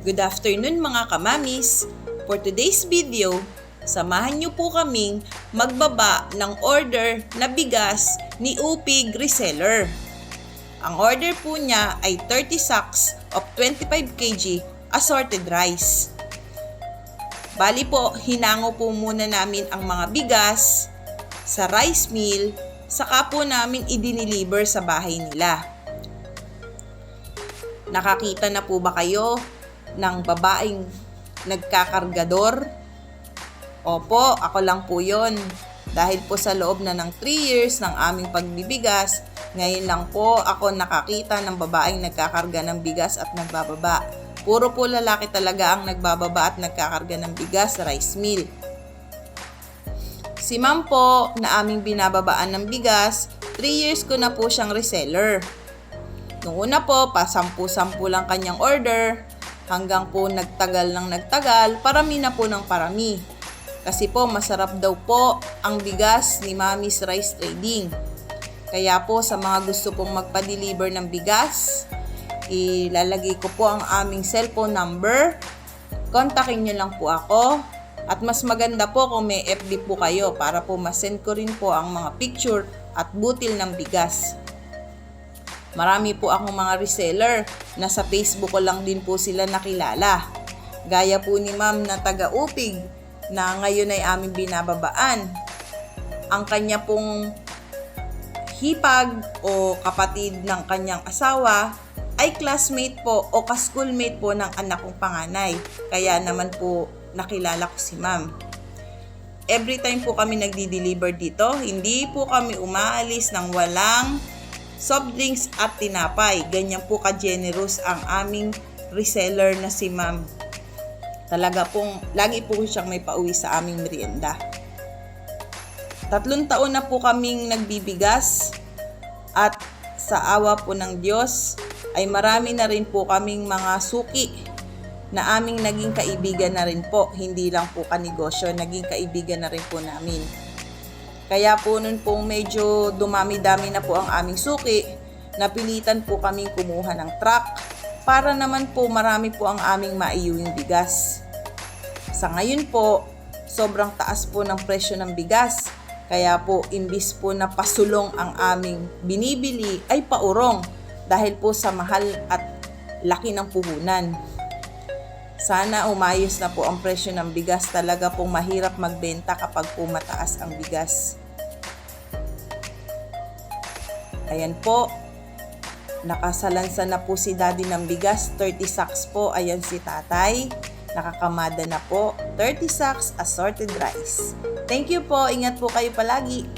Good afternoon mga kamamis! For today's video, samahan niyo po kaming magbaba ng order na bigas ni Upig Reseller. Ang order po niya ay 30 sacks of 25 kg assorted rice. Bali po, hinango po muna namin ang mga bigas sa rice mill, saka po namin i-deliver sa bahay nila. Nakakita na po ba kayo ng babaeng nagkakargador? Opo, ako lang po yon. Dahil po sa loob na ng 3 years ng aming pagbibigas, ngayon lang po ako nakakita ng babaeng nagkakarga ng bigas at nagbababa. Puro po lalaki talaga ang nagbababa at nagkakarga ng bigas sa rice mill. Si ma'am po na aming binababaan ng bigas, 3 years ko na po siyang reseller. Noong una po, pa-10 lang kanyang order, hanggang po nagtagal, parami na po ng parami. Kasi po masarap daw po ang bigas ni Mami's Rice Trading. Kaya po sa mga gusto pong magpa-deliver ng bigas, ilalagay ko po ang aming cellphone number. Kontakin nyo lang po ako. At mas maganda po kung may FB po kayo para po masend ko rin po ang mga picture at butil ng bigas. Marami po akong mga reseller na sa Facebook ko lang din po sila nakilala. Gaya po ni ma'am na taga-Upig na ngayon ay aming binababaan. Ang kanya pong hipag o kapatid ng kanyang asawa ay classmate po o ka-schoolmate po ng anak kong panganay. Kaya naman po nakilala ko si ma'am. Every time po kami nagdi-deliver dito, hindi po kami umaalis ng walang soft drinks at tinapay. Ganyan po ka-generous ang aming reseller na si ma'am. Talaga pong, lagi po siyang may pauwi sa aming merienda. 3 taon na po kaming nagbibigas at sa awa po ng Diyos ay marami na rin po kaming mga suki na aming naging kaibigan na rin po. Hindi lang po kanegosyo, naging kaibigan na rin po namin. Kaya po nun pong medyo dumami-dami na po ang aming suki, napilitan po kaming kumuha ng truck para naman po marami po ang aming maiuwing bigas. Sa ngayon po, sobrang taas po ng presyo ng bigas. Kaya po, imbis po na pasulong ang aming binibili ay paurong dahil po sa mahal at laki ng puhunan. Sana umayos na po ang presyo ng bigas. Talaga pong mahirap magbenta kapag po mataas ang bigas. Ayan po, nakasalansa na po si daddy ng bigas, 30 sacks po. Ayan si tatay, nakakamada na po, 30 sacks assorted rice. Thank you po, ingat po kayo palagi.